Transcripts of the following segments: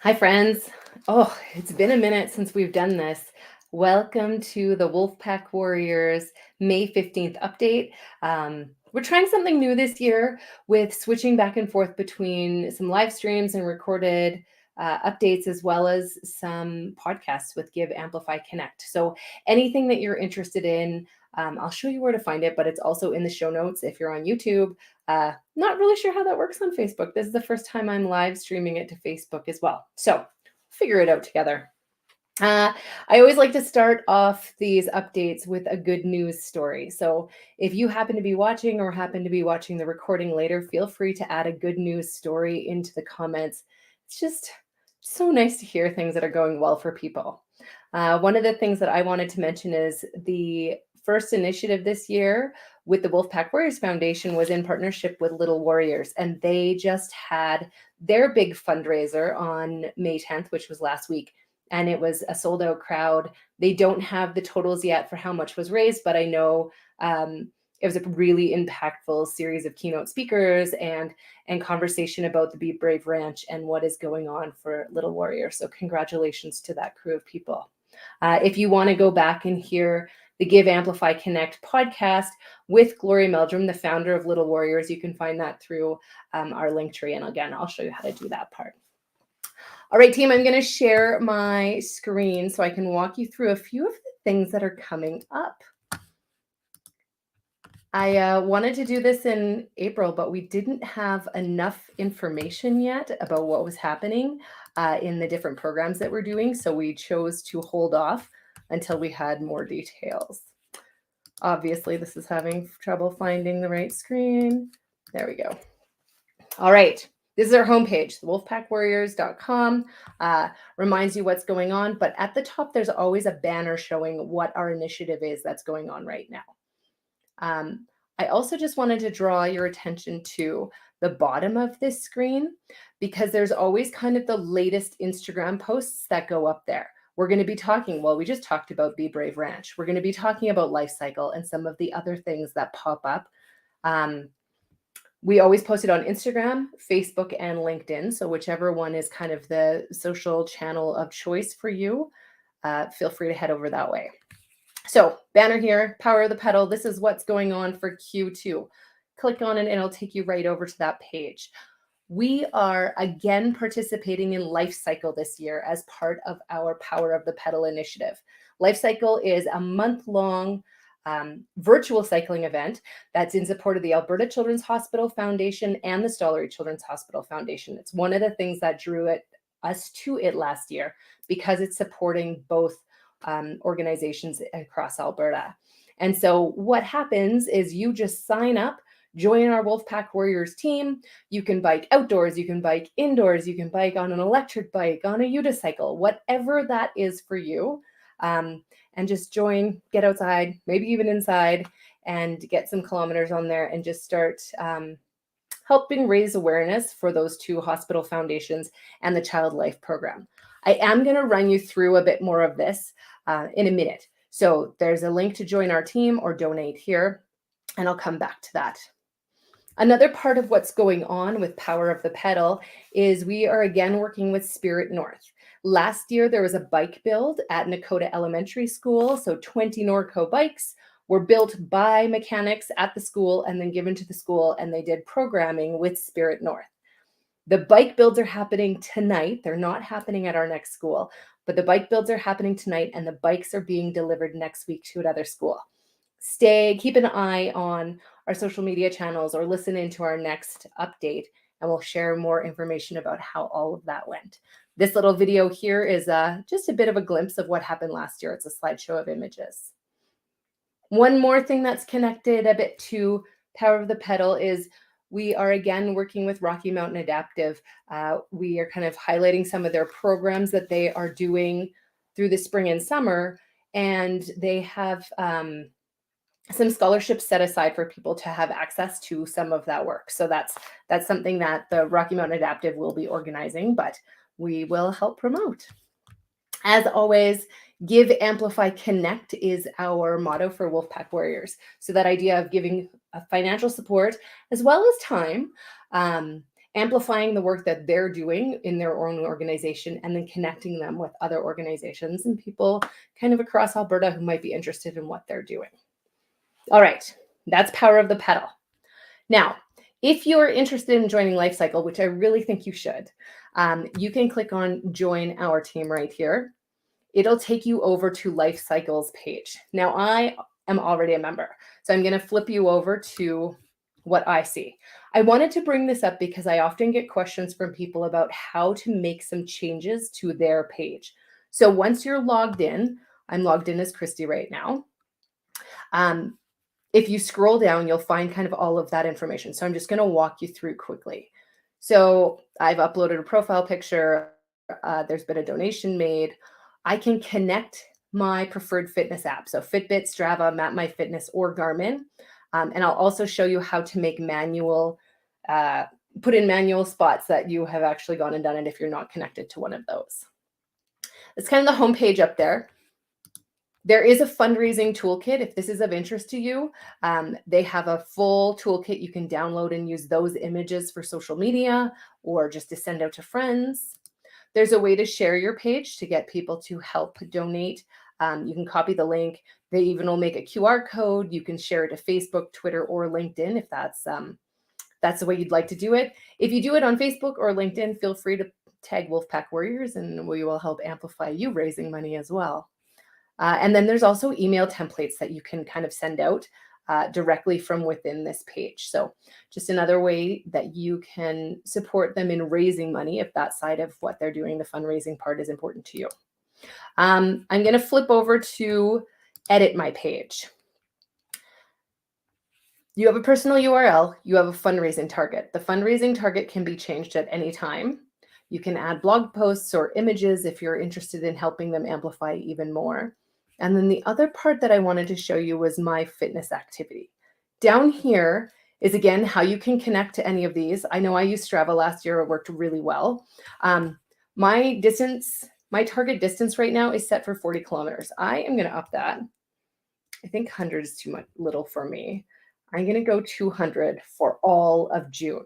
Hi, friends. Oh, it's been a minute since we've done this. Welcome to the Wolfe Pack Warriors May 15th update. We're trying something new this year with switching back and forth between some live streams and recorded updates, as well as some podcasts with Give, Amplify, Connect. So anything that you're interested in, I'll show you where to find it, but it's also in the show notes if you're on YouTube. Not really sure how that works on Facebook. This is the first time I'm live streaming it to Facebook as well. So figure it out together. I always like to start off these updates with a good news story. So if you happen to be watching or happen to be watching the recording later, feel free to add a good news story into the comments. It's just so nice to hear things that are going well for people. One of the things that I wanted to mention is the first initiative this year with the Wolfe Pack Warriors Foundation was in partnership with Little Warriors, and they just had their big fundraiser on May 10th, which was last week, and it was a sold out crowd. They don't have the totals yet for how much was raised, but I know it was a really impactful series of keynote speakers and conversation about the Be Brave Ranch and what is going on for Little Warriors. So congratulations to that crew of people. If you want to go back and hear the Give, Amplify, Connect podcast with Gloria Meldrum, the founder of Little Warriors, you can find that through our link tree. And again, I'll show you how to do that part. All right, team, I'm going to share my screen so I can walk you through a few of the things that are coming up. I wanted to do this in April, but we didn't have enough information yet about what was happening in the different programs that we're doing. So we chose to hold off until we had more details. Obviously, this is having trouble finding the right screen. There we go. All right. This is our homepage, wolfpackwarriors.com. Reminds you what's going on. But at the top, there's always a banner showing what our initiative is that's going on right now. I also just wanted to draw your attention to the bottom of this screen, because there's always kind of the latest Instagram posts that go up there. We're going to be talking, well, we just talked about Be Brave Ranch. We're going to be talking about life cycle and some of the other things that pop up. We always post it on Instagram, Facebook, and LinkedIn. So whichever one is kind of the social channel of choice for you, feel free to head over that way. So banner here, Power of the Pedal. This is what's going on for Q2. Click on it and it'll take you right over to that page. We are again participating in Life Cycle this year as part of our Power of the Pedal initiative. Life Cycle is a month-long virtual cycling event that's in support of the Alberta Children's Hospital Foundation and the Stollery Children's Hospital Foundation. It's one of the things that drew us to it last year, because it's supporting both organizations across Alberta. And so what happens is you just sign up, join our Wolfe Pack Warriors team. You can bike outdoors, you can bike indoors, you can bike on an electric bike, on a unicycle, whatever that is for you. And just join, get outside, maybe even inside, and get some kilometers on there and just start helping raise awareness for those two hospital foundations and the Child Life program. I am going to run you through a bit more of this in a minute. So there's a link to join our team or donate here, and I'll come back to that. Another part of what's going on with Power of the Pedal is we are again working with Spirit North. Last year, there was a bike build at Nakota Elementary School. So 20 Norco bikes were built by mechanics at the school and then given to the school, and they did programming with Spirit North. The bike builds are happening tonight. They're not happening at our next school, but the bike builds are happening tonight, and the bikes are being delivered next week to another school. Keep an eye on our social media channels or listen into our next update, and we'll share more information about how all of that went. This little video here is just a bit of a glimpse of what happened last year. It's a slideshow of images. One more thing that's connected a bit to Power of the Pedal is we are again working with Rocky Mountain Adaptive. We are kind of highlighting some of their programs that they are doing through the spring and summer, and they have some scholarships set aside for people to have access to some of that work. So that's something that the Rocky Mountain Adaptive will be organizing, but we will help promote. As always, Give, Amplify, Connect is our motto for Wolfe Pack Warriors. So that idea of giving financial support as well as time amplifying the work that they're doing in their own organization, and then connecting them with other organizations and people kind of across Alberta who might be interested in what they're doing. All right, that's Power of the Pedal. Now, if you're interested in joining Lifecycle, which I really think you should, you can click on Join Our Team right here. It'll take you over to Lifecycle's page. Now, I am already a member, so I'm going to flip you over to what I see. I wanted to bring this up because I often get questions from people about how to make some changes to their page. So once you're logged in, I'm logged in as Christy right now. If you scroll down, you'll find kind of all of that information. So I'm just going to walk you through quickly. So I've uploaded a profile picture. There's been a donation made. I can connect my preferred fitness app. So Fitbit, Strava, MapMyFitness, or Garmin. And I'll also show you how to make manual, put in manual spots that you have actually gone and done it if you're not connected to one of those. It's kind of the homepage up there. There is a fundraising toolkit. If this is of interest to you, they have a full toolkit you can download and use those images for social media or just to send out to friends. There's a way to share your page to get people to help donate. You can copy the link. They even will make a QR code. You can share it to Facebook, Twitter, or LinkedIn if that's the way you'd like to do it. If you do it on Facebook or LinkedIn, feel free to tag Wolfe Pack Warriors and we will help amplify you raising money as well. And then there's also email templates that you can kind of send out directly from within this page. So just another way that you can support them in raising money if that side of what they're doing, the fundraising part, is important to you. I'm going to flip over to edit my page. You have a personal URL, you have a fundraising target. The fundraising target can be changed at any time. You can add blog posts or images if you're interested in helping them amplify even more. And then the other part that I wanted to show you was my fitness activity. Down here is, again, how you can connect to any of these. I know I used Strava last year. It worked really well. My target distance right now is set for 40 kilometers. I am going to up that. I think 100 is too little for me. I'm going to go 200 for all of June.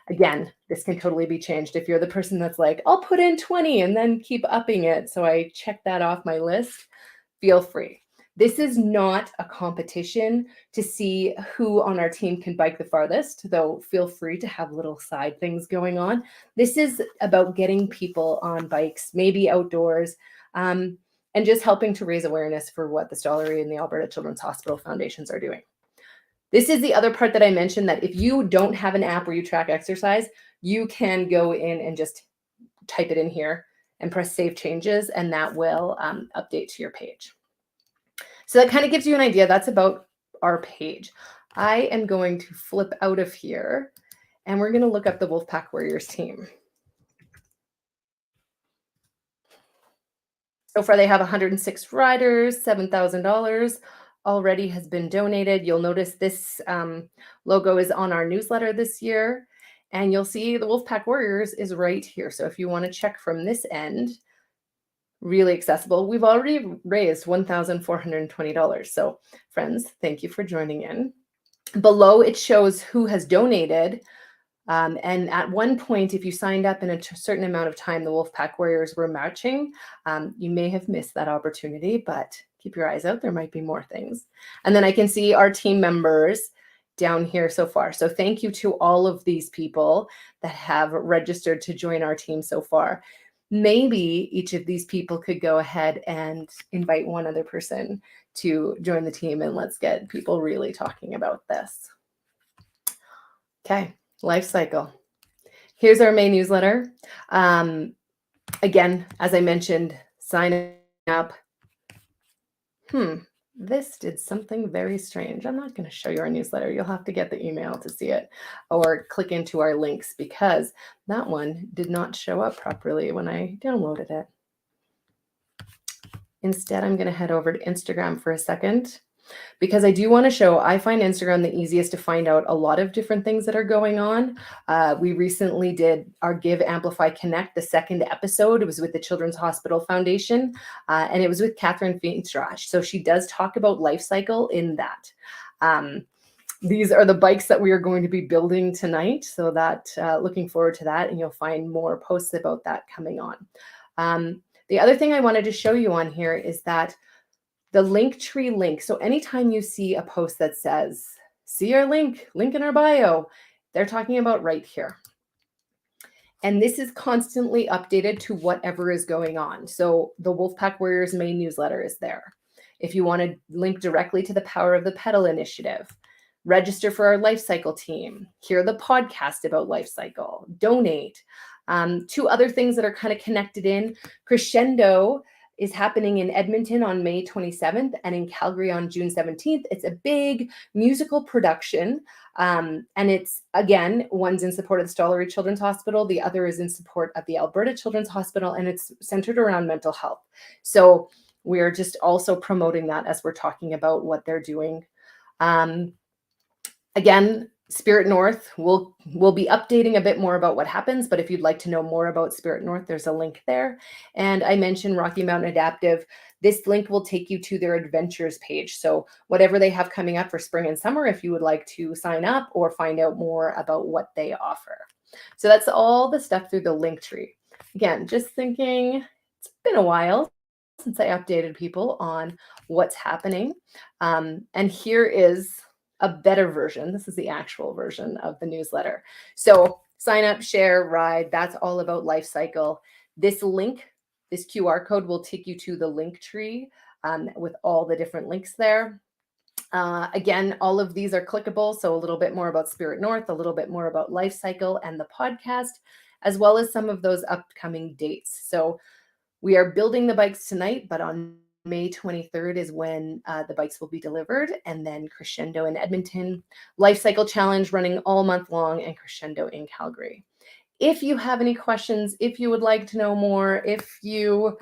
Again, this can totally be changed. If you're the person that's like, I'll put in 20 and then keep upping it, so I check that off my list, feel free. This is not a competition to see who on our team can bike the farthest, though feel free to have little side things going on. This is about getting people on bikes, maybe outdoors, and just helping to raise awareness for what the Stollery and the Alberta Children's Hospital Foundations are doing. This is the other part that I mentioned, that if you don't have an app where you track exercise, you can go in and just type it in here and press save changes, and that will update to your page. So that kind of gives you an idea. That's about our page. I am going to flip out of here and we're going to look up the Wolfe Pack Warriors team. So far they have 106 riders, $7,000 already has been donated. You'll notice this logo is on our newsletter this year, and you'll see the Wolfe Pack Warriors is right here. So if you want to check from this end, really accessible. We've already raised $1,420. So friends, thank you for joining in. Below it shows who has donated. And at one point, if you signed up in a certain amount of time, the Wolfe Pack Warriors were matching. You may have missed that opportunity, but keep your eyes out. There might be more things. And then I can see our team members down here so far. So thank you to all of these people that have registered to join our team so far. Maybe each of these people could go ahead and invite one other person to join the team, and let's get people really talking about this. Okay, life cycle. Here's our main newsletter. Again, as I mentioned, sign up. This did something very strange. I'm not going to show you our newsletter. You'll have to get the email to see it, or click into our links, because that one did not show up properly when I downloaded it. Instead, I'm going to head over to Instagram for a second, because I do want to show, I find Instagram the easiest to find out a lot of different things that are going on. We recently did our Give, Amplify, Connect, the second episode. It was with the Children's Hospital Foundation, and it was with Catherine Feinstrash. So she does talk about life cycle in that. these are the bikes that we are going to be building tonight. So that looking forward to that, and you'll find more posts about that coming on. The other thing I wanted to show you on here is that the Linktree link. So anytime you see a post that says, see our link in our bio, they're talking about right here. And this is constantly updated to whatever is going on. So the Wolfe Pack Warriors main newsletter is there. If you want to link directly to the Power of the Pedal initiative, register for our life cycle team, hear the podcast about life cycle, donate. Two other things that are kind of connected in. Crescendo is happening in Edmonton on May 27th and in Calgary on June 17th. It's a big musical production. And it's, again, one's in support of the Stollery Children's Hospital. The other is in support of the Alberta Children's Hospital, and it's centered around mental health. So we're just also promoting that as we're talking about what they're doing. Again, Spirit North, we'll be updating a bit more about what happens, but if you'd like to know more about Spirit North, there's a link there. And I mentioned Rocky Mountain Adaptive. This link will take you to their adventures page. So whatever they have coming up for spring and summer, if you would like to sign up or find out more about what they offer. So that's all the stuff through the Linktree. Again, just thinking, it's been a while since I updated people on what's happening. And here is a better version. This is the actual version of the newsletter. So sign up, share, ride. That's all about life cycle. This link, this QR code will take you to the Linktree with all the different links there. Again, all of these are clickable. So a little bit more about Spirit North, a little bit more about life cycle and the podcast, as well as some of those upcoming dates. So we are building the bikes tonight, but on May 23rd is when the bikes will be delivered, and then Crescendo in Edmonton, Life Cycle Challenge running all month long, and Crescendo in Calgary. If you have any questions, if you would like to know more, if you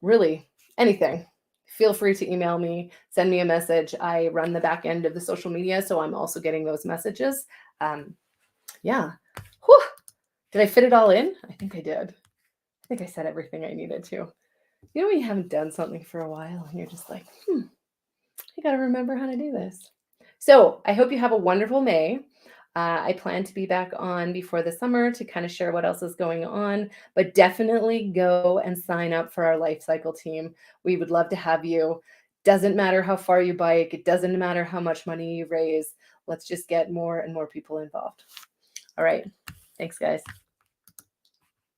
really anything, feel free to email me, send me a message. I run the back end of the social media, so I'm also getting those messages. Yeah. Whew. Did I fit it all in? I think I did. I think I said everything I needed to. You know when you haven't done something for a while and you're just like, I got to remember how to do this. So I hope you have a wonderful May. I plan to be back on before the summer to kind of share what else is going on, but definitely go and sign up for our life cycle team. We would love to have you. Doesn't matter how far you bike. It doesn't matter how much money you raise. Let's just get more and more people involved. All right. Thanks, guys.